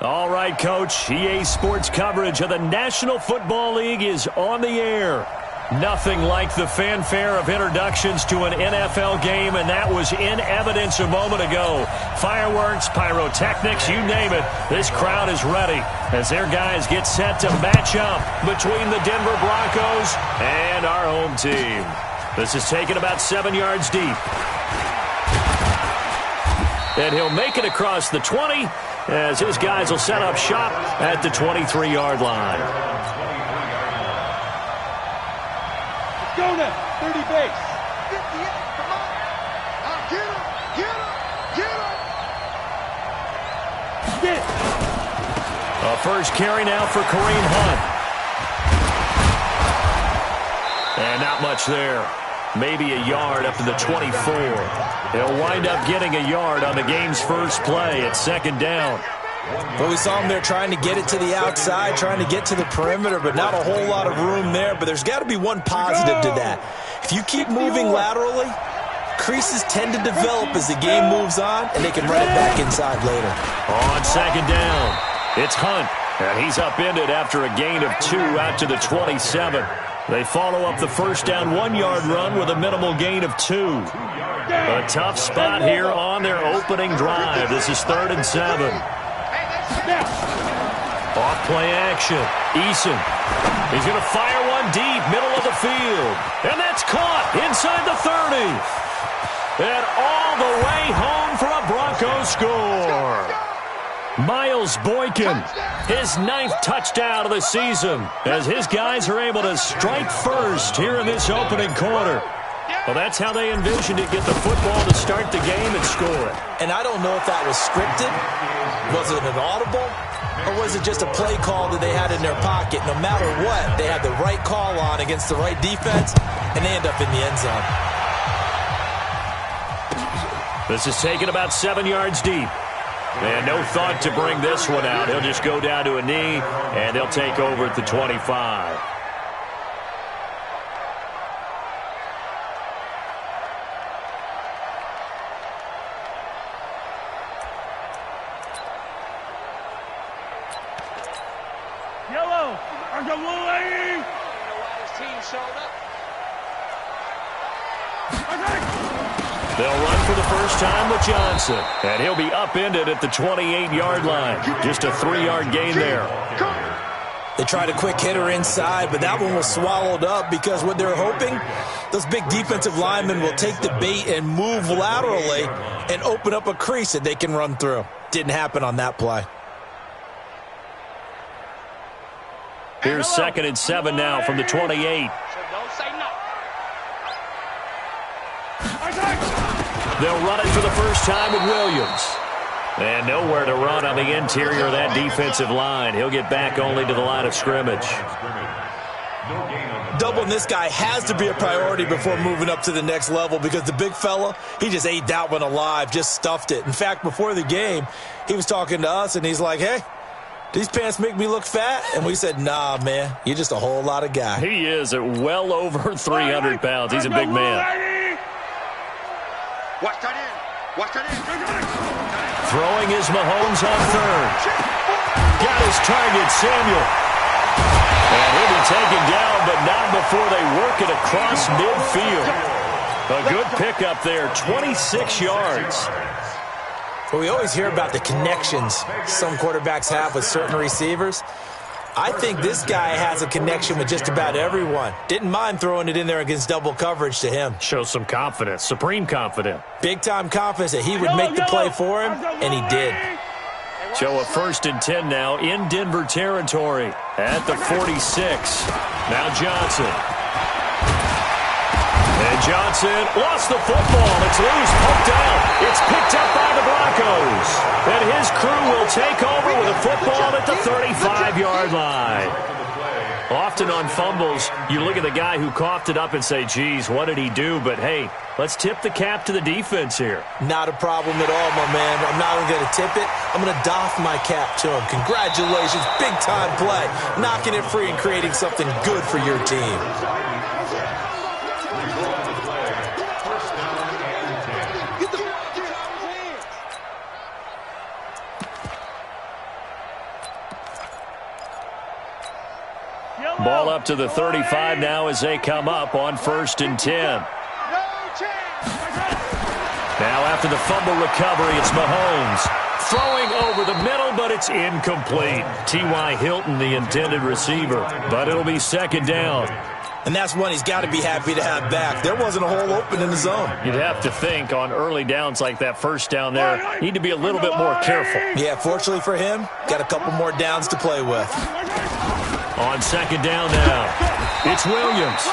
All right, Coach. EA Sports coverage of the National Football League is on the air. Nothing like the fanfare of introductions to an NFL game, and that was in evidence a moment ago. Fireworks, pyrotechnics, you name it. This crowd is ready as their guys get set to match up between the Denver Broncos and our home team. This is taken about 7 yards deep. And he'll make it across the 20 as his guys will set up shop at the 23-yard line. Let's go now, 30 base. 58, come on. Now get him, get him, get him. Get it. A first carry now for Kareem Hunt. And not much there. Maybe a yard up to the 24. He'll wind up getting a yard on the game's first play at second down. Well, we saw him there trying to get it to the outside, trying to get to the perimeter, but not a whole lot of room there. But there's got to be one positive to that. If you keep moving laterally, creases tend to develop as the game moves on, and they can run it back inside later. On second down, it's Hunt, and he's upended after a gain of 2 out to the 27. They follow up the first down 1-yard run with a minimal gain of 2. A tough spot here on their opening drive. This is 3rd and 7. Off play action. Eason. He's going to fire one deep, middle of the field. And that's caught inside the 30. And all the way home for a Broncos score. Miles Boykin, his 9th touchdown of the season, as his guys are able to strike first here in this opening quarter. Well, that's how they envisioned it, get the football to start the game and score it. And I don't know if that was scripted. Was it an audible? Or was it just a play call that they had in their pocket? No matter what, they had the right call on against the right defense, and they end up in the end zone. This is taken about 7 yards deep. And no thought to bring this one out. He'll just go down to a knee, and they'll take over at the 25. Yellow, there's a blue lady. You know why his team showed up? They'll run for the first time with Johnson. And he'll be upended at the 28-yard line. Just a 3-yard gain there. They tried a quick hitter inside, but that one was swallowed up because what they're hoping, those big defensive linemen will take the bait and move laterally and open up a crease that they can run through. Didn't happen on that play. Here's 2nd and 7 now from the 28. They'll run it for the first time with Williams. And nowhere to run on the interior of that defensive line. He'll get back only to the line of scrimmage. Doubling this guy has to be a priority before moving up to the next level because the big fella, he just ate that one alive, just stuffed it. In fact, before the game, he was talking to us, and he's like, hey, these pants make me look fat? And we said, nah, man, you're just a whole lot of guy. He is at well over 300 pounds. He's a big man. Watch that in. Watch that in. Throwing is Mahomes on 3rd. Got his target, Samuel. And he'll be taken down, but not before they work it across midfield. A good pickup there, 26 yards. Well, we always hear about the connections some quarterbacks have with certain receivers. I think this guy has a connection with just about everyone. Didn't mind throwing it in there against double coverage to him. Shows some confidence, supreme confidence. Big-time confidence that he would make the play for him, and he did. So a 1st and 10 now in Denver territory at the 46. Now Johnson. And Johnson lost the football. It's loose, poked out. It's picked up by the Broncos. And his crew will take over with a football at the 35-yard line. Often on fumbles, you look at the guy who coughed it up and say, geez, what did he do? But, hey, let's tip the cap to the defense here. Not a problem at all, my man. I'm not even going to tip it. I'm going to doff my cap to him. Congratulations, big-time play. Knocking it free and creating something good for your team. up to the 35 now as they come up on 1st and 10. Now after the fumble recovery, it's Mahomes. Throwing over the middle, but it's incomplete. T.Y. Hilton, the intended receiver, but it'll be 2nd down. And that's one he's got to be happy to have back. There wasn't a hole open in the zone. You'd have to think on early downs like that 1st down there, need to be a little bit more careful. Yeah, fortunately for him, got a couple more downs to play with. On 2nd down now, it's Williams.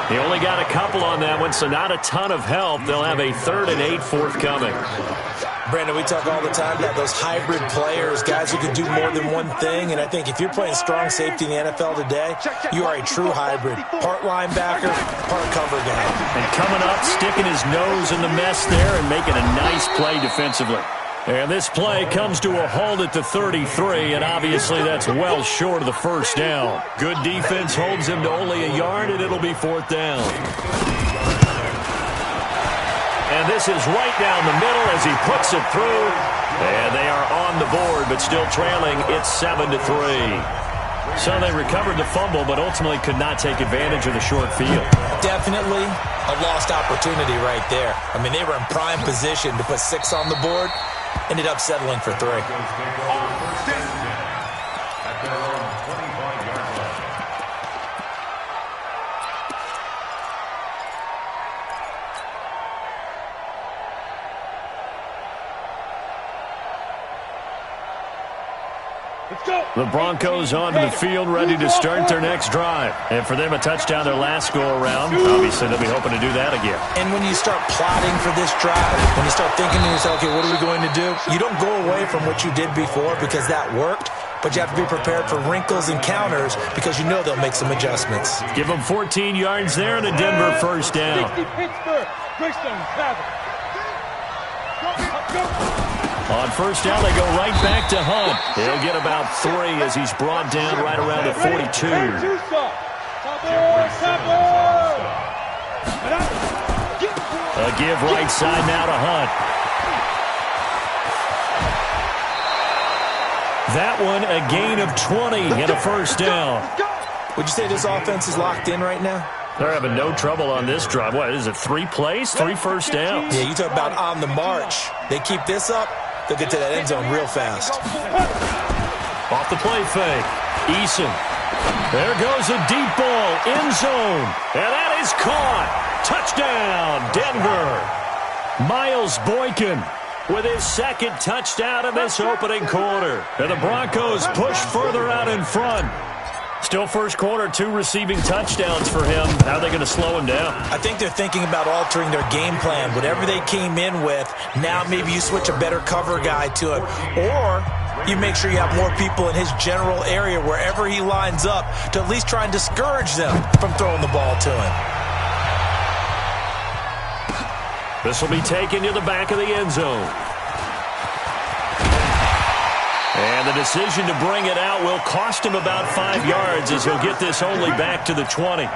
He only got a couple on that one, so not a ton of help. They'll have a 3rd and 8 forthcoming. Brandon, we talk all the time about those hybrid players, guys who can do more than one thing. And I think if you're playing strong safety in the NFL today, you are a true hybrid. Part linebacker, part cover guy. And coming up, sticking his nose in the mess there and making a nice play defensively. And this play comes to a halt at the 33, and obviously that's well short of the 1st down. Good defense holds him to only a yard, and it'll be 4th down. And this is right down the middle as he puts it through. And they are on the board, but still trailing. It's 7-3. So they recovered the fumble, but ultimately could not take advantage of the short field. Definitely a lost opportunity right there. I mean, they were in prime position to put 6 on the board. Ended up settling for 3. The Broncos onto the field, ready to start their next drive. And for them, a touchdown their last go-around. Obviously, they'll be hoping to do that again. And when you start plotting for this drive, when you start thinking to yourself, okay, what are we going to do? You don't go away from what you did before because that worked, but you have to be prepared for wrinkles and counters because you know they'll make some adjustments. Give them 14 yards there and a Denver 1st down. On 1st down, they go right back to Hunt. He'll get about 3 as he's brought down right around the 42. A give right side now to Hunt. That one, a gain of 20 and a 1st down. Would you say this offense is locked in right now? They're having no trouble on this drive. What, is it 3 plays, 3 1st downs? Yeah, you talk about on the march. They keep this up, they'll get to that end zone real fast. Off the play fake. Eason. There goes a deep ball. End zone. And that is caught. Touchdown, Denver. Miles Boykin with his 2nd touchdown in this opening quarter. And the Broncos push further out in front. Still 1st quarter, 2 receiving touchdowns for him. How are they going to slow him down? I think they're thinking about altering their game plan. Whatever they came in with, now maybe you switch a better cover guy to him. Or you make sure you have more people in his general area wherever he lines up to at least try and discourage them from throwing the ball to him. This will be taken to the back of the end zone. And the decision to bring it out will cost him about 5 yards as he'll get this only back to the 20.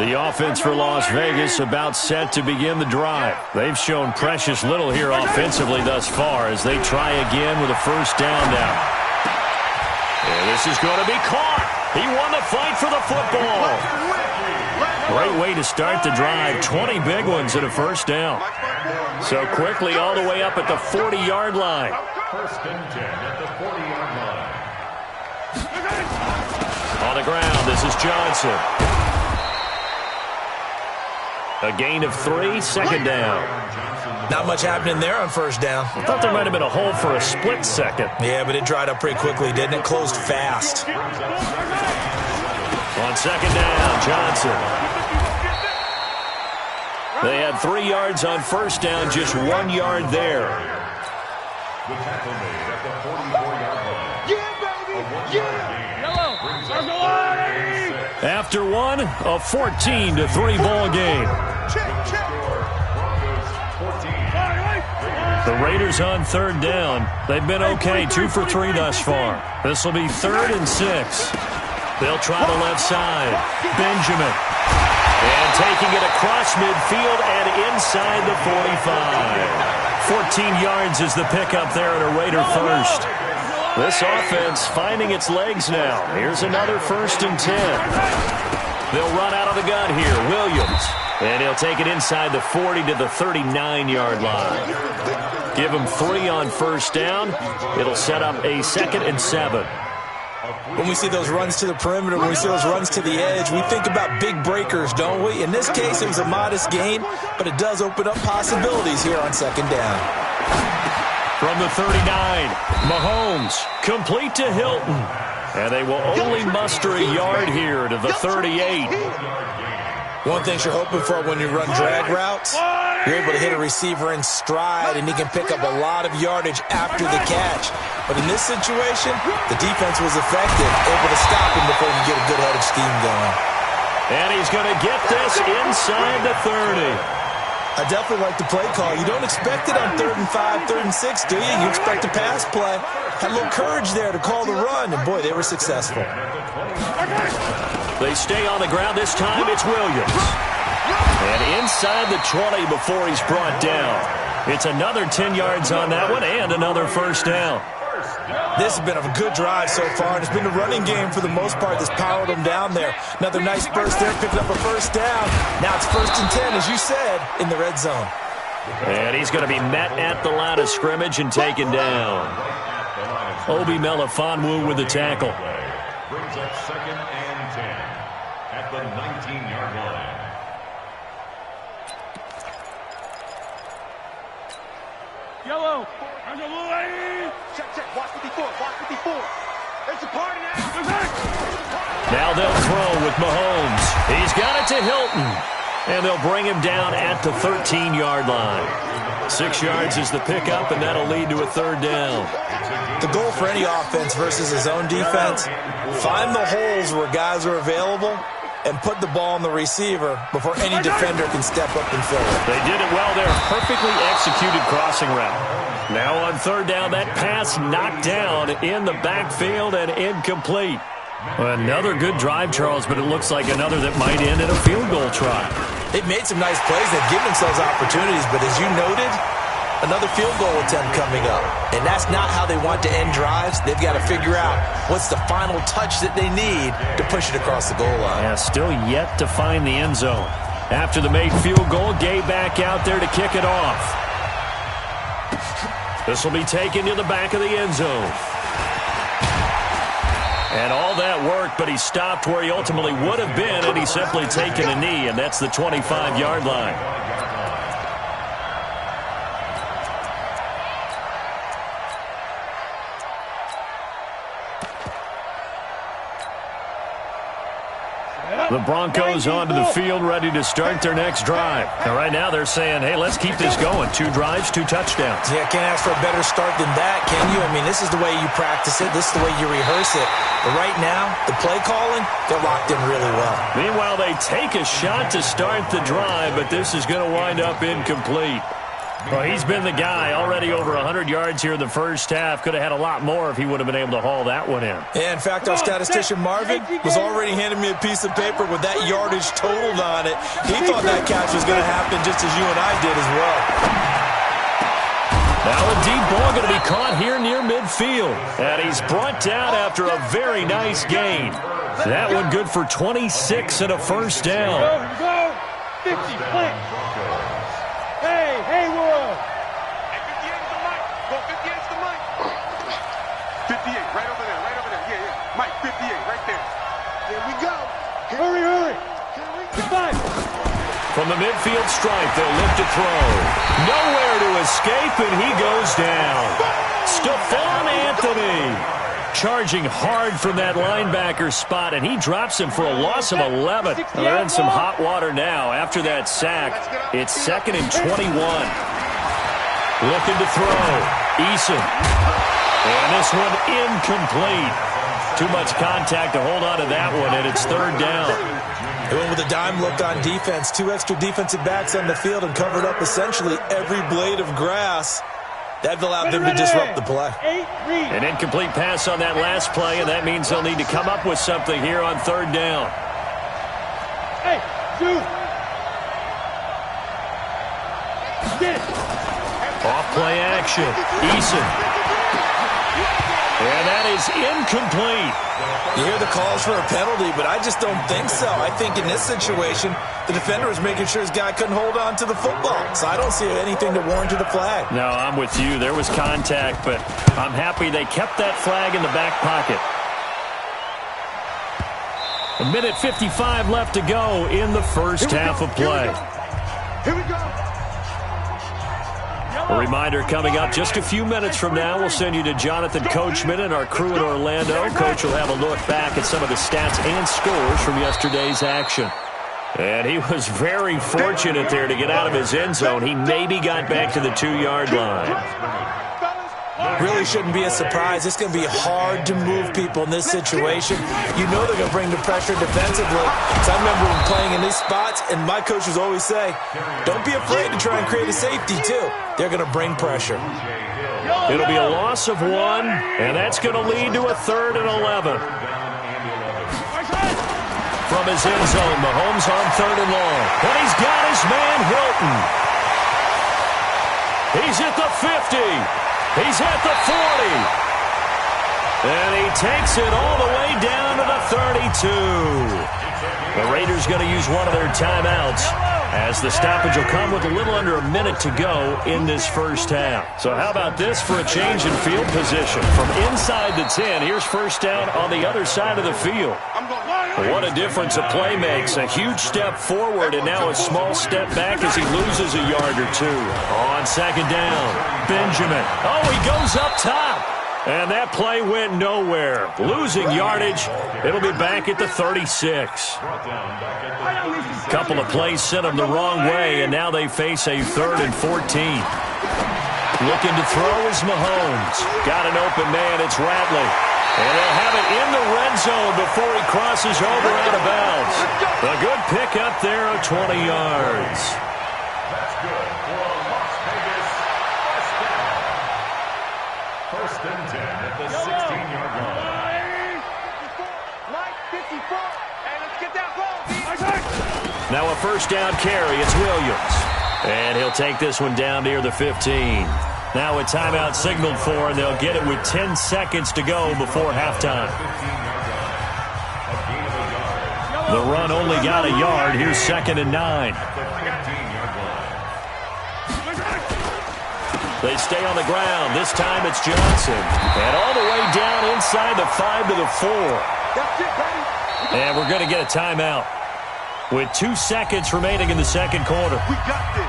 The offense for Las Vegas about set to begin the drive. They've shown precious little here offensively thus far as they try again with a 1st down now. And this is going to be caught. He won the fight for the football. Great way to start the drive. 20 big ones at a 1st down. So quickly all the way up at the 40-yard line. 1st and 10 at the 40-yard line. On the ground, this is Johnson. A gain of 3, 2nd down. Not much happening there on 1st down. I thought there might have been a hole for a split second. Yeah, but it dried up pretty quickly, didn't it? Closed fast. On 2nd down, Johnson. They had 3 yards on 1st down, just 1 yard there. The tackle made at the 44-yard line. After one, a 14-3 ball game. The Raiders on 3rd down. They've been okay, 2 for 3 thus far. This will be 3rd and 6. They'll try the left side. Benjamin. And taking it across midfield and inside the 45. 14 yards is the pickup there at a Raider 1st. This offense finding its legs now. Here's another 1st and 10. They'll run out of the gun here. Williams. And he'll take it inside the 40 to the 39-yard line. Give him 3 on 1st down. It'll set up a 2nd and 7. When we see those runs to the perimeter, when we see those runs to the edge, we think about big breakers, don't we? In this case, it was a modest gain, but it does open up possibilities here on 2nd down. From the 39, Mahomes, complete to Hilton. And they will only muster a yard here to the 38. One thing you're hoping for when you run drag routes, you're able to hit a receiver in stride, and he can pick up a lot of yardage after the catch. But in this situation, the defense was effective, able to stop him before he could get a good head of steam going. And he's going to get this inside the 30. I definitely like the play call. You don't expect it on 3rd and 5, 3rd and 6, do you? You expect a pass play. Had a little courage there to call the run, and boy, they were successful. They stay on the ground. This time it's Williams. And inside the 20 before he's brought down. It's another 10 yards on that one and another 1st down. This has been a good drive so far, and it's been a running game for the most part that's powered them down there. Another nice burst there, picking up a 1st down. Now it's 1st and 10, as you said, in the red zone. And he's going to be met at the line of scrimmage and taken down. Obi Melifonwu with the tackle. Brings up 2nd and 10 at the 19-yard line. Yellow. On the line. Check. Watch 54. Watch 54. It's a party now. Now they'll throw with Mahomes. He's got it to Hilton. And they'll bring him down at the 13-yard line. 6 yards is the pickup, and that'll lead to a 3rd down. The goal for any offense versus his own defense, find the holes where guys are available and put the ball on the receiver before any defender can step up and fill it. They did it well there. Perfectly executed crossing route. Now on 3rd down, that pass knocked down in the backfield and incomplete. Another good drive, Charles, but it looks like another that might end in a field goal try. They've made some nice plays. They've given themselves opportunities, but as you noted, another field goal attempt coming up. And that's not how they want to end drives. They've got to figure out what's the final touch that they need to push it across the goal line. Yeah, still yet to find the end zone. After the made field goal, Gay back out there to kick it off. This will be taken to the back of the end zone. And all that worked, but he stopped where he ultimately would have been, and he's simply taken a knee, and that's the 25-yard line. The Broncos onto the field, ready to start their next drive. And right now they're saying, hey, let's keep this going. 2 drives, 2 touchdowns. Yeah, can't ask for a better start than that, can you? I mean, this is the way you practice it. This is the way you rehearse it. But right now, the play calling, they're locked in really well. Meanwhile, they take a shot to start the drive, but this is going to wind up incomplete. Well, he's been the guy. Already over 100 yards here in the first half. Could have had a lot more if he would have been able to haul that one in. Yeah, in fact, our statistician Marvin was already handing me a piece of paper with that yardage totaled on it. He thought that catch was going to happen just as you and I did as well. Now a deep ball going to be caught here near midfield. And he's brought down after a very nice gain. That one good for 26 and a 1st down. Go. 50, flank. Hey, World. Hey, 58 is the mic. Go, 58 is the mic. 58, right over there. Yeah. Mike, 58, right there. Here we go. Hurry. Goodbye. From the midfield stripe, they'll lift a throw. Nowhere to escape, and he goes down. Stephon Anthony charging hard from that linebacker spot, and he drops him for a loss of 11. They're in some hot water now. After that sack, it's 2nd and 21. Looking to throw. Eason. And this one incomplete. Too much contact to hold on to that one, and it's 3rd down. They went with a dime look on defense. 2 extra defensive backs on the field and covered up essentially every blade of grass. That allowed them to disrupt the play. An incomplete pass on that last play, and that means they'll need to come up with something here on 3rd down. Hey, shoot. Get it. Off play action. Eason. And that is incomplete. You hear the calls for a penalty, but I just don't think so. I think in this situation, the defender was making sure his guy couldn't hold on to the football. So I don't see anything to warrant a flag. No, I'm with you. There was contact, but I'm happy they kept that flag in the back pocket. 1:55 left to go in the first half of play. Here we go. A reminder coming up just a few minutes from now. We'll send you to Jonathan Coachman and our crew in Orlando. Coach will have a look back at some of the stats and scores from yesterday's action. And he was very fortunate there to get out of his end zone. He maybe got back to the 2-yard line. Really shouldn't be a surprise. It's going to be hard to move people in this situation. You know they're going to bring the pressure defensively. So I remember when playing in these spots, and my coaches always say, don't be afraid to try and create a safety, too. They're going to bring pressure. It'll be a loss of 1, and that's going to lead to a 3rd and 11. From his end zone, Mahomes on 3rd and long. And he's got his man, Hilton. He's at the 50. He's at the 40. And he takes it all the way down to the 32. The Raiders going to use one of their timeouts, as the stoppage will come with a little under a minute to go in this first half. So how about this for a change in field position? From inside the 10, here's first down on the other side of the field. What a difference a play makes. A huge step forward and now a small step back as he loses a yard or two. On second down, Benjamin. Oh, he goes up top. And that play went nowhere. Losing yardage. It'll be back at the 36. Couple of plays sent them the wrong way, and now they face a 3rd and 14. Looking to throw is Mahomes. Got an open man. It's Ratley. And they'll have it in the red zone before he crosses over out of bounds. A good pickup there of 20 yards. That's good for a Las Vegas first down. First and 10 at the 16-yard line. Mike, 54. And let's get that ball. Now a first down carry. It's Williams. And he'll take this one down near the 15. Now a timeout signaled for, and they'll get it with 10 seconds to go before halftime. The run only got a yard. Here's 2nd and 9. They stay on the ground. This time it's Johnson. And all the way down inside the 5 to the 4. And we're going to get a timeout with 2 seconds remaining in the second quarter. We got this.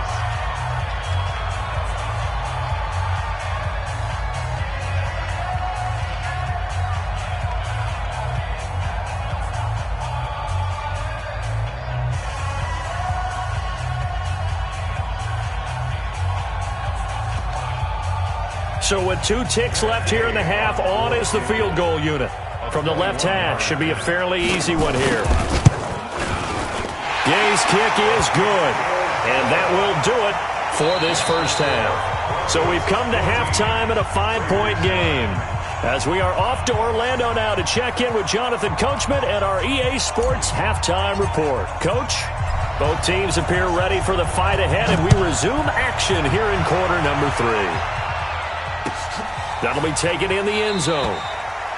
So with 2 ticks left here in the half, on is the field goal unit. From the left hash, should be a fairly easy one here. Gay's kick is good, and that will do it for this first half. So we've come to halftime in a 5-point game, as we are off to Orlando now to check in with Jonathan Coachman and our EA Sports halftime report. Coach, both teams appear ready for the fight ahead, and we resume action here in quarter number 3. That'll be taken in the end zone.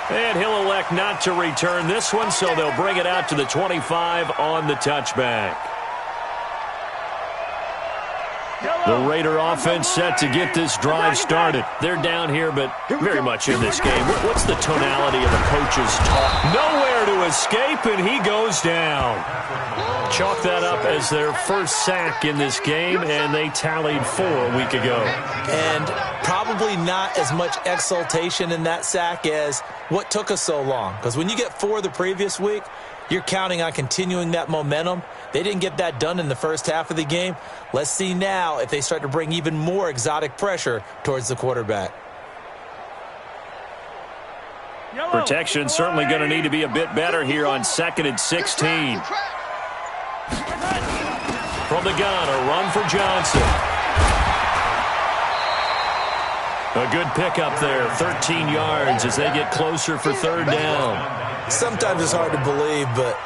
And he'll elect not to return this one, so they'll bring it out to the 25 on the touchback. The Raider offense set to get this drive started. They're down here, but very much in this game. What's the tonality of the coach's talk? Nowhere to escape, and he goes down. Chalk that up as their first sack in this game, and they tallied 4 a week ago. And probably not as much exultation in that sack as what took us so long. Because when you get 4 the previous week, you're counting on continuing that momentum. They didn't get that done in the first half of the game. Let's see now if they start to bring even more exotic pressure towards the quarterback. Protection certainly going to need to be a bit better here on 2nd and 16. From the gun, a run for Johnson. A good pickup there, 13 yards as they get closer for 3rd down. Sometimes it's hard to believe, but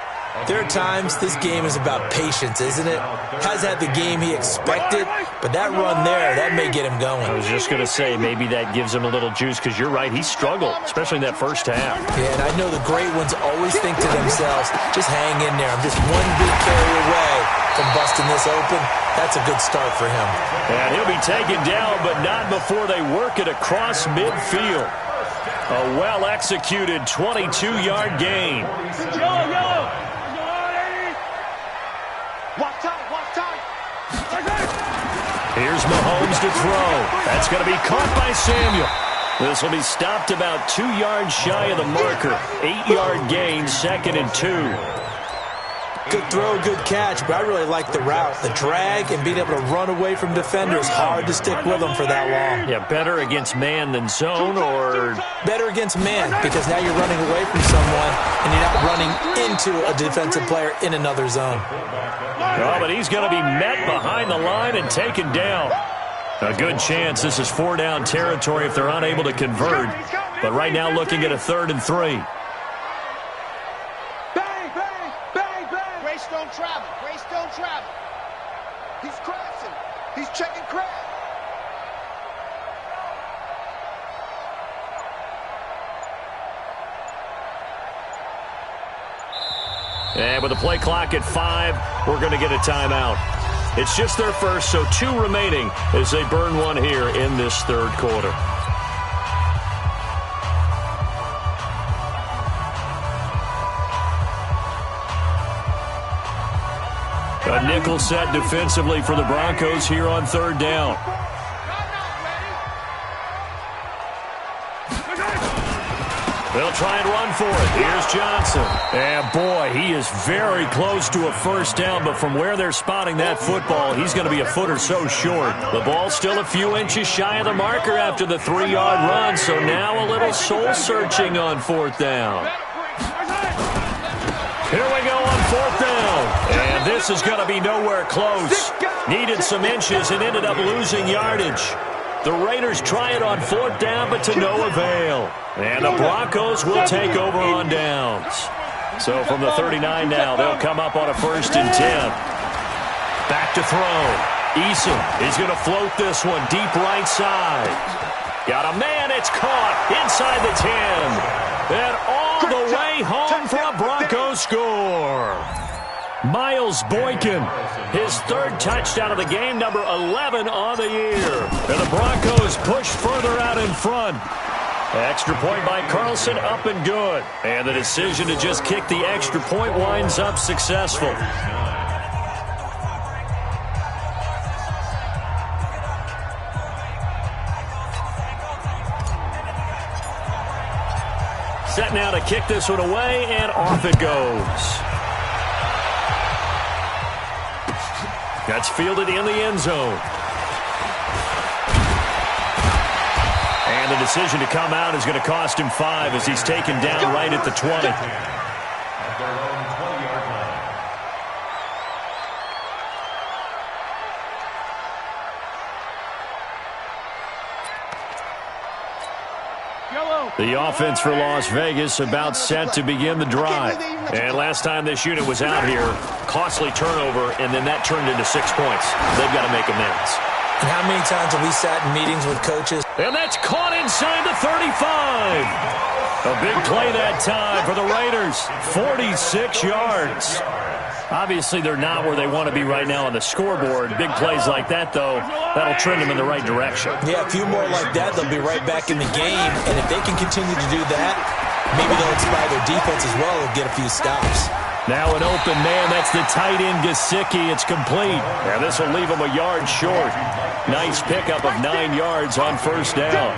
There are times this game is about patience, isn't it? Hasn't had the game he expected, but that run there, that may get him going. I was just going to say, maybe that gives him a little juice, because you're right, he struggled, especially in that first half. Yeah, and I know the great ones always think to themselves, just hang in there. I'm just one big carry away from busting this open. That's a good start for him. And he'll be taken down, but not before they work it across midfield. A well-executed 22-yard gain. Yellow. Watch time. Here's Mahomes to throw. That's going to be caught by Samuel. This will be stopped about 2 yards shy of the marker. 8-yard gain, 2nd and 2. Good throw, good catch, but I really like the route. The drag and being able to run away from defenders, hard to stick with them for that long. Yeah, better against man than zone, or? Better against man, because now you're running away from someone and you're not running into a defensive player in another zone. Oh, but he's going to be met behind the line and taken down. A good chance this is 4-down territory if they're unable to convert. But right now looking at a 3rd and 3. Grace don't travel. He's crashing. He's checking crash. And with the play clock at 5, we're going to get a timeout. It's just their first, so 2 remaining as they burn one here in this 3rd quarter. A nickel set defensively for the Broncos here on 3rd down. They'll try and run for it. Here's Johnson. And boy, he is very close to a 1st down, but from where they're spotting that football, he's going to be a foot or so short. The ball's still a few inches shy of the marker after the 3-yard run, so now a little soul-searching on 4th down. Here we go on 4th down. And this is going to be nowhere close. Needed some inches and ended up losing yardage. The Raiders try it on 4th down, but to no avail. And the Broncos will take over on downs. So from the 39 now, they'll come up on a 1st and 10. Back to throw. Eason is going to float this one deep right side. Got a man. It's caught inside the 10. And all the way home for a Broncos score. Miles Boykin, his 3rd touchdown of the game, number 11 on the year. And the Broncos push further out in front. Extra point by Carlson, up and good. And the decision to just kick the extra point winds up successful. Set now to kick this one away, and off it goes. That's fielded in the end zone. And the decision to come out is going to cost him 5 as he's taken down right at the 20. At their own 20-yard line. The offense for Las Vegas about set to begin the drive. And last time this unit was out here, costly turnover, and then that turned into 6 points. They've got to make amends. And how many times have we sat in meetings with coaches? And that's caught inside the 35. A big play that time for the Raiders. 46 yards. Obviously, they're not where they want to be right now on the scoreboard. Big plays like that, though, that'll trend them in the right direction. Yeah, a few more like that, they'll be right back in the game. And if they can continue to do that, maybe they'll inspire their defense as well and get a few stops. Now an open man. That's the tight end, Gesicki. It's complete. And this will leave him a yard short. Nice pickup of 9 yards on 1st down.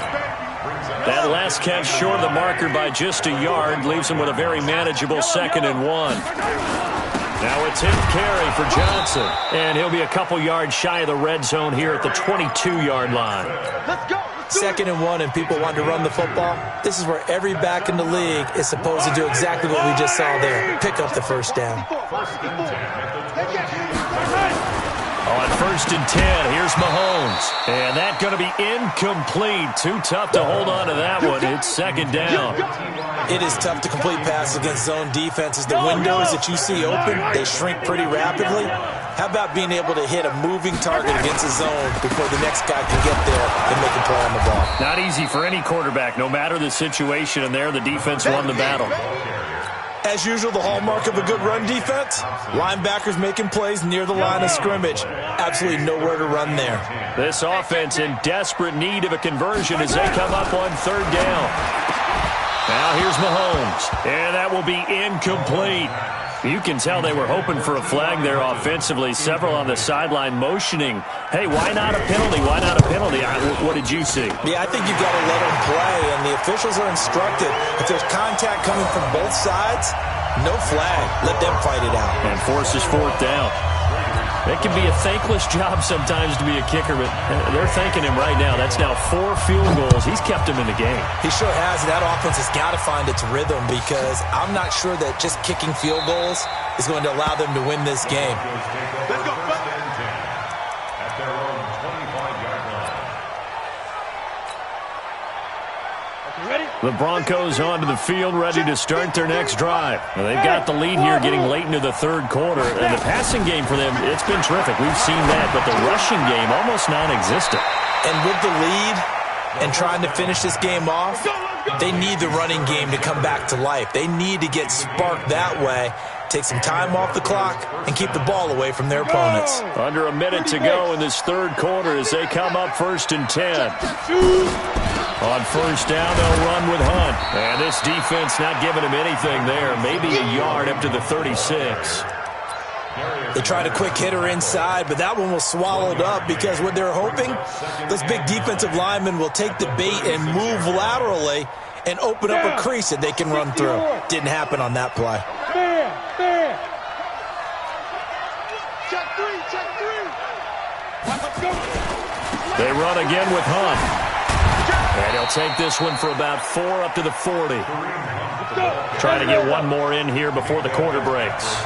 That last catch short of the marker by just a yard leaves him with a very manageable 2nd and 1. Now it's hit carry for Johnson. And he'll be a couple yards shy of the red zone here at the 22-yard line. Let's go. 2nd and 1 and people want to run the football. This is where every back in the league is supposed to do exactly what we just saw there. Pick up the 1st down. On 1st and 10, here's Mahomes. And that's going to be incomplete. Too tough to hold on to that one. It's 2nd down. It is tough to complete passes against zone defenses. The windows that you see open, they shrink pretty rapidly. How about being able to hit a moving target against a zone before the next guy can get there and make a play on the ball? Not easy for any quarterback, no matter the situation, and there the defense won the battle. As usual, the hallmark of a good run defense, linebackers making plays near the line of scrimmage. Absolutely nowhere to run there. This offense in desperate need of a conversion as they come up on 3rd down. Now here's Mahomes, and that will be incomplete. You can tell they were hoping for a flag there offensively. Several on the sideline motioning, hey, why not a penalty? Why not a penalty? What did you see? Yeah, I think you've got to let them play, and the officials are instructed. If there's contact coming from both sides, no flag. Let them fight it out. And forces 4th down. It can be a thankless job sometimes to be a kicker, but they're thanking him right now. That's now 4 field goals. He's kept him in the game. He sure has. That offense has got to find its rhythm because I'm not sure that just kicking field goals is going to allow them to win this game. Let's go. At their own 25-yard line. The Broncos onto the field, ready to start their next drive. Now, they've got the lead here getting late into the 3rd quarter. And the passing game for them, it's been terrific. We've seen that, but the rushing game almost non-existent. And with the lead and trying to finish this game off, they need the running game to come back to life. They need to get sparked that way, take some time off the clock, and keep the ball away from their opponents. Under a minute to go in this 3rd quarter as they come up 1st and 10. On 1st down, they'll run with Hunt. And this defense not giving him anything there. Maybe a yard up to the 36. They tried a quick hitter inside, but that one was swallowed up because what they're hoping, those big defensive linemen will take the bait and move laterally and open up a crease that they can run through. Didn't happen on that play. Check 3. They run again with Hunt. And he'll take this one for about 4 up to the 40. Trying to get one more in here before the quarter breaks.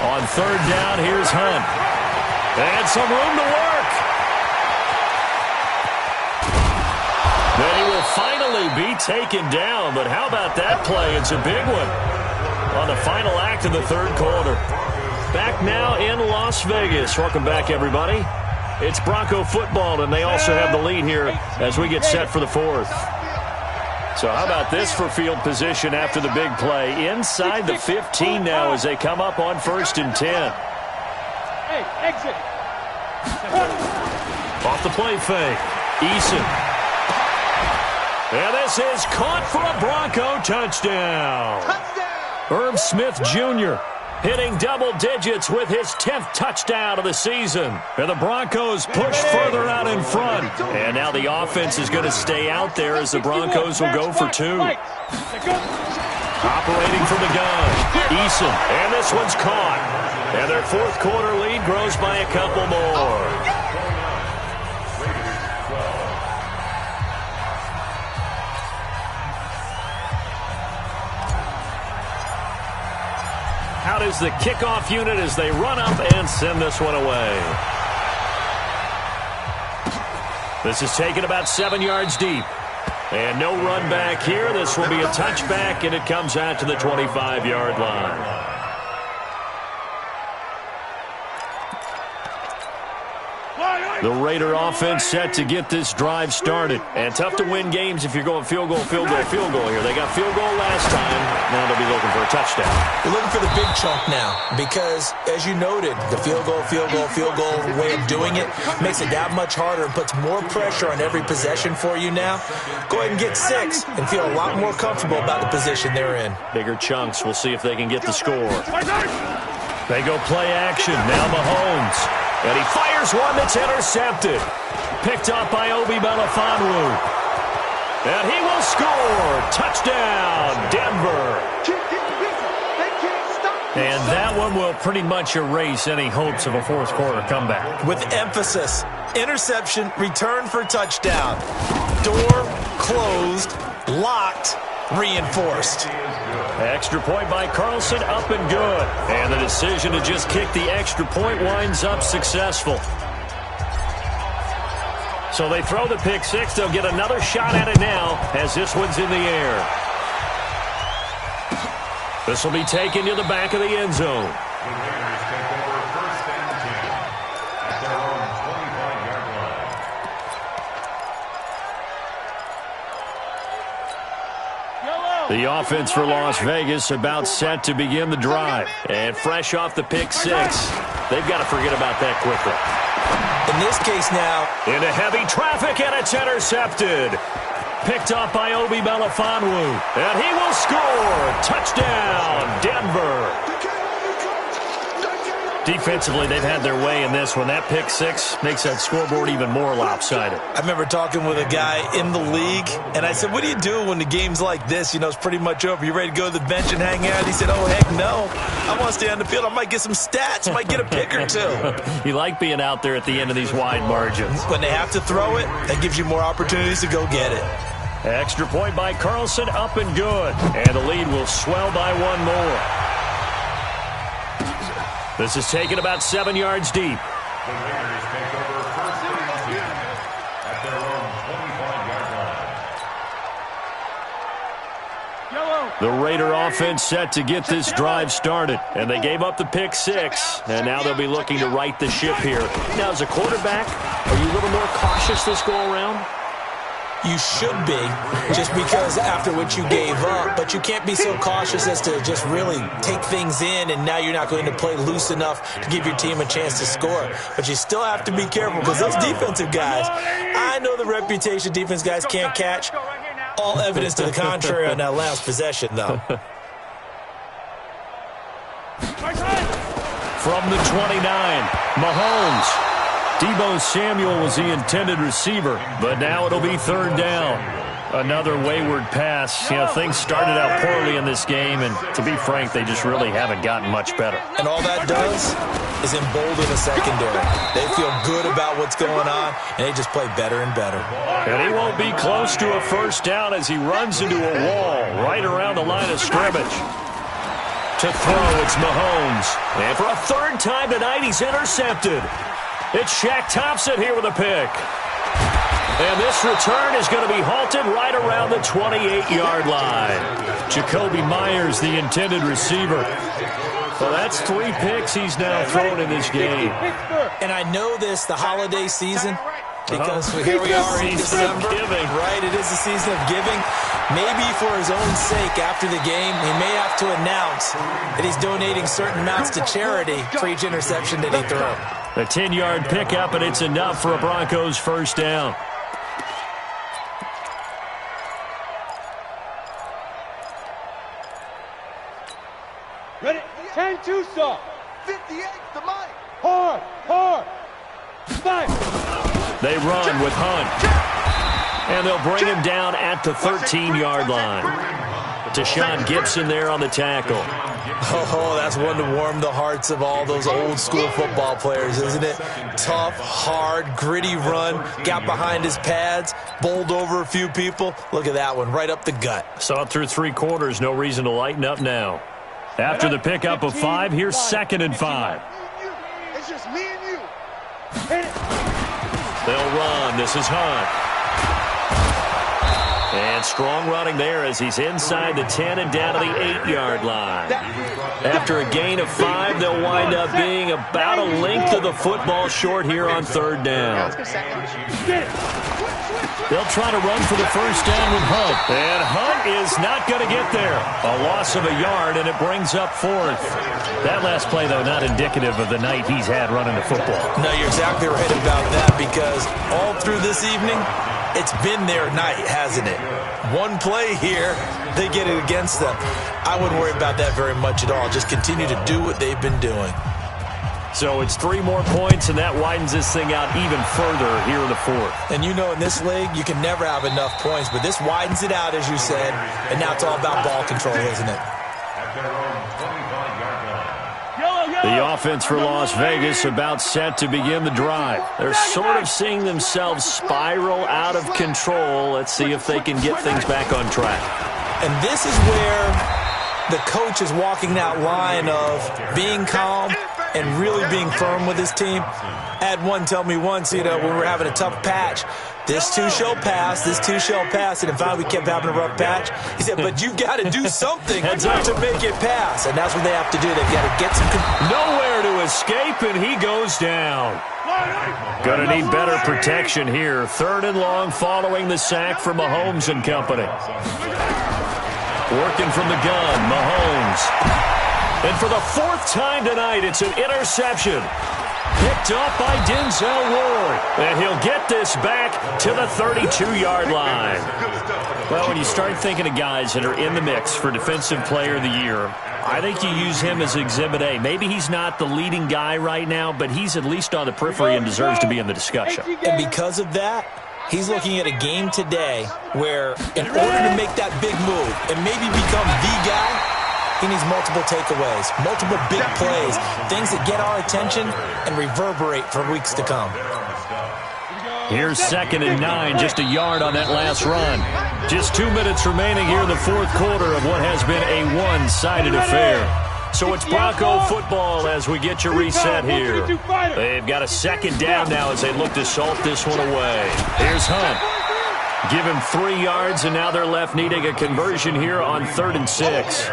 On 3rd down, here's Hunt. And some room to work. Then he will finally be taken down. But how about that play? It's a big one on the final act of the 3rd quarter. Back now in Las Vegas. Welcome back, everybody. It's Bronco football, and they also have the lead here as we get set for the 4th. So how about this for field position after the big play? Inside the 15 now as they come up on 1st and 10. Hey, exit. Off the play fake. Eason. And this is caught for a Bronco touchdown. Irv Smith Jr. hitting double digits with his 10th touchdown of the season. And the Broncos push further out in front. And now the offense is going to stay out there as the Broncos will go for 2. Operating from the gun, Eason. And this one's caught. And their 4th quarter lead grows by a couple more. Out is the kickoff unit as they run up and send this one away. This is taken about 7 yards deep. And no run back here. This will be a touchback, and it comes out to the 25-yard line. The Raider offense set to get this drive started. And tough to win games if you're going field goal here. They got field goal last time. Now they'll be looking for a touchdown. We're looking for the big chunk now because, as you noted, the field goal way of doing it makes it that much harder and puts more pressure on every possession for you now. Go ahead and get 6 and feel a lot more comfortable about the position they're in. Bigger chunks. We'll see if they can get the score. They go play action. Now Mahomes. And he fires one that's intercepted. Picked up by Obi Melifonwu. And he will score. Touchdown, Denver. And that one will pretty much erase any hopes of a 4th quarter comeback. With emphasis, interception, return for touchdown. Door closed, locked, reinforced. Extra point by Carlson, up and good. And the decision to just kick the extra point winds up successful. So they throw the pick six. They'll get another shot at it now as this one's in the air. This will be taken to the back of the end zone. The Raiders take over 1st and 10 at their own 25-yard line. The offense for Las Vegas about set to begin the drive. And fresh off the pick six, they've got to forget about that quickly. In this case now, Into heavy traffic, and it's intercepted. Picked off by Obi Melifonwu. And he will score. Touchdown, Denver. Defensively, they've had their way in this one. That pick six makes that scoreboard even more lopsided. I remember talking with a guy in the league, and I said, what do you do when the game's like this? You know, it's pretty much over. You ready to go to the bench and hang out? He said, oh, heck no. I want to stay on the field. I might get some stats. Might get a pick or two. You like being out there at the end of these wide margins. When they have to throw it, that gives you more opportunities to go get it. Extra point by Carlson, up and good. And the lead will swell by one more. This is taken about 7 yards deep. The Raiders take over 1st and 10 at their own 25-yard line. The Raider offense set to get this drive started. And they gave up the pick six. And now they'll be looking to right the ship here. Now, as a quarterback, are you a little more cautious this go-around? You should be, just because after what you gave up, but you can't be so cautious as to just really take things in, and now you're not going to play loose enough to give your team a chance to score. But you still have to be careful, because those defensive guys, I know the reputation defense guys can't catch. All evidence to the contrary on that last possession, though. From the 29, Mahomes. Deebo Samuel was the intended receiver, but now it'll be 3rd down. Another wayward pass. You know, things started out poorly in this game, and to be frank, they just really haven't gotten much better. And all that does is embolden the secondary. They feel good about what's going on, and they just play better and better. And he won't be close to a 1st down as he runs into a wall right around the line of scrimmage. To throw, it's Mahomes. And for a 3rd time tonight, he's intercepted. It's Shaq Thompson here with a pick. And this return is going to be halted right around the 28-yard line. Jacoby Myers, the intended receiver. So that's 3 picks he's now thrown in this game. And I know this, the holiday season, because here we are in December. Right, it is the season of giving. Maybe for his own sake, after the game, he may have to announce that he's donating certain amounts to charity for each interception that he threw. A 10-yard pickup, and it's enough for a Broncos 1st down. Ready? 10-2 stop. 58 to Mike. Hard. Five. They run with Hunt. And they'll bring him down at the 13-yard line. Deshaun Gibson there on the tackle. Oh, that's one to warm the hearts of all those old-school football players, isn't it? Tough, hard, gritty run, got behind his pads, bowled over a few people. Look at that one, right up the gut. Saw it through 3 quarters, no reason to lighten up now. After the pickup of 5, here's 2nd and 5. It's just me and you. They'll run. This is Hunt. And strong running there as he's inside the 10 and down to the 8-yard line. After a gain of 5, they'll wind up being about a length of the football short here on 3rd down. They'll try to run for the 1st down with Hunt. And Hunt is not going to get there. A loss of a yard, and it brings up 4th. That last play, though, not indicative of the night he's had running the football. No, you're exactly right about that, because all through this evening, it's been their night, hasn't it? One play here, they get it against them. I wouldn't worry about that very much at all. Just continue to do what they've been doing. So it's 3 more points, and that widens this thing out even further here in the 4th. And you know, in this league, you can never have enough points, but this widens it out, as you said, and now it's all about ball control, isn't it? The offense for Las Vegas about set to begin the drive. They're sort of seeing themselves spiral out of control. Let's see if they can get things back on track. And this is where the coach is walking that line of being calm and really being firm with his team. I had one tell me once, when we were having a tough patch, this too shall pass, this too shall pass. And finally we kept having a rough patch. He said, but you've got to do something to make it pass. And that's what they have to do. They've got to get some... Nowhere to escape, and he goes down. Going to need better protection here. 3rd and long following the sack from Mahomes and company. Working from the gun, Mahomes. And for the 4th time tonight, it's an interception. Picked up by Denzel Ward. And he'll get this back to the 32-yard line. Well, when you start thinking of guys that are in the mix for Defensive Player of the Year, I think you use him as Exhibit A. Maybe he's not the leading guy right now, but he's at least on the periphery and deserves to be in the discussion. And because of that, he's looking at a game today where in order to make that big move and maybe become the guy, he needs multiple takeaways, multiple big plays, things that get our attention and reverberate for weeks to come. Here's 2nd and 9, just a yard on that last run. Just 2 minutes remaining here in the 4th quarter of what has been a one-sided affair. So it's Bronco football as we get your reset here. They've got a 2nd down now as they look to salt this one away. Here's Hunt. Give him 3 yards, and now they're left needing a conversion here on 3rd and 6.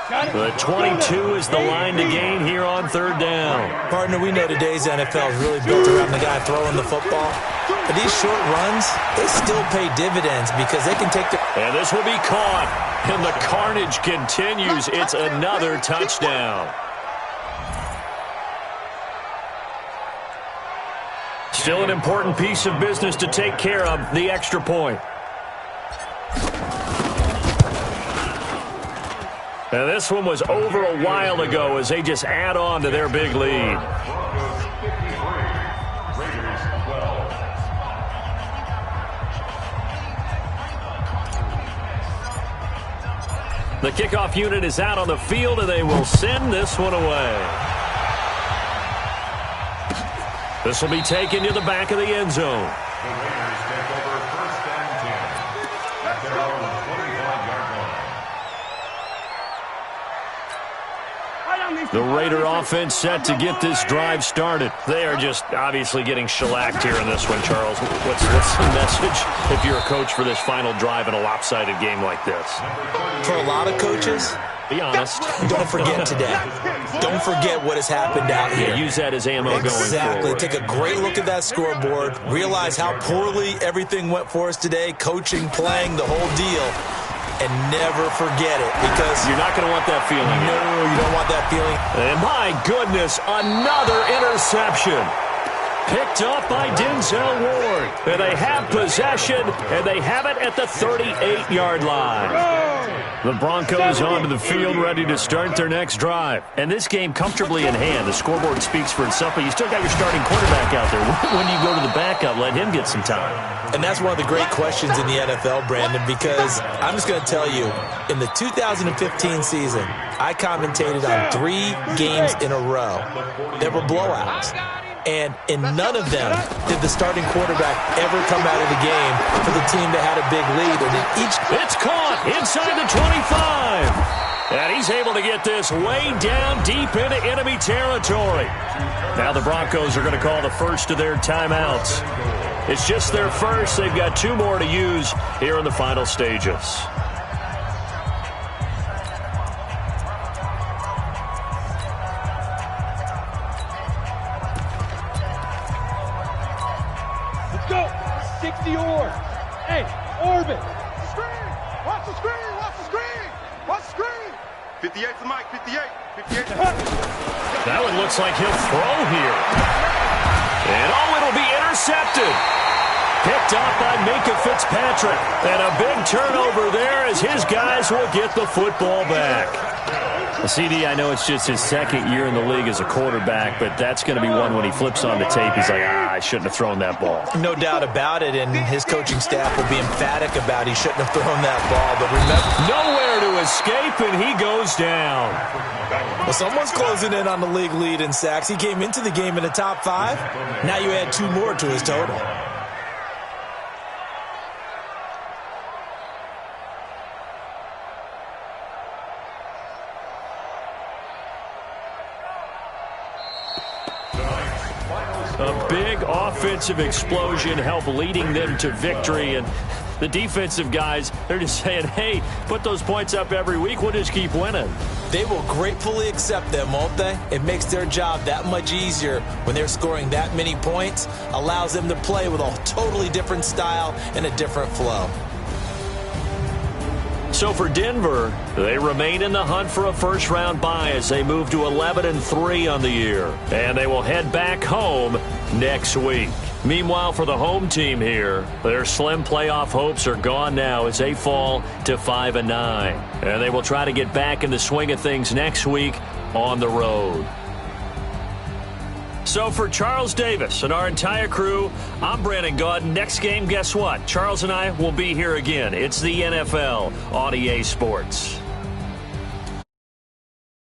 The 22 is the line to gain here on 3rd down. Partner, we know today's NFL is really built around the guy throwing the football. But these short runs, they still pay dividends because they can take the... And this will be caught. And the carnage continues. It's another touchdown. Still an important piece of business to take care of, the extra point. And this one was over a while ago as they just add on to their big lead. The kickoff unit is out on the field, and they will send this one away. This will be taken to the back of the end zone. The Raiders take over 1st and 10 at their own 25-yard line. The Raider offense set to get this drive started. They are just obviously getting shellacked here in this one, Charles. What's the message if you're a coach for this final drive in a lopsided game like this? For a lot of coaches, be honest. Don't forget today. Don't forget what has happened out here. Use that as ammo going forward. Exactly. Take a great look at that scoreboard. Realize how poorly everything went for us today. Coaching, playing, the whole deal. And never forget it, because you're not going to want that feeling. No, you don't want that feeling. And my goodness, another interception. Picked up by Denzel Ward. And they have possession, and they have it at the 38-yard line. The Broncos onto the field, ready to start their next drive. And this game comfortably in hand. The scoreboard speaks for itself, but you still got your starting quarterback out there. When do you go to the backup? Let him get some time. And that's one of the great questions in the NFL, Brandon, because I'm just going to tell you, in the 2015 season, I commentated on 3 games in a row. There were blowouts. And in none of them did the starting quarterback ever come out of the game for the team that had a big lead. And in each... It's caught inside the 25. And he's able to get this way down deep into enemy territory. Now the Broncos are going to call the first of their timeouts. It's just their first. They've got 2 more to use here in the final stages. Go! 60 Orb! Hey, Orbit! Screen! Watch the screen! Watch the screen! Watch the screen! 58's the mic, 58. 58's the mic. That one looks like he'll throw here. And it'll be intercepted. Picked up by Minka Fitzpatrick. And a big turnover there as his guys will get the football back. CD, I know it's just his 2nd year in the league as a quarterback, but that's going to be one when he flips on the tape. He's like, I shouldn't have thrown that ball. No doubt about it, and his coaching staff will be emphatic about he shouldn't have thrown that ball. But remember, nowhere to escape, and he goes down. Well, someone's closing in on the league lead in sacks. He came into the game in the top 5. Now you add 2 more to his total. A big offensive explosion helped leading them to victory, and the defensive guys, they're just saying, hey, put those points up every week, we'll just keep winning. They will gratefully accept them, won't they? It makes their job that much easier when they're scoring that many points, allows them to play with a totally different style and a different flow. So for Denver, they remain in the hunt for a first-round bye as they move to 11-3 on the year. And they will head back home next week. Meanwhile, for the home team here, their slim playoff hopes are gone now as they fall to 5-9. And they will try to get back in the swing of things next week on the road. So for Charles Davis and our entire crew, I'm Brandon Gaudin. Next game, guess what? Charles and I will be here again. It's the NFL on EA Sports.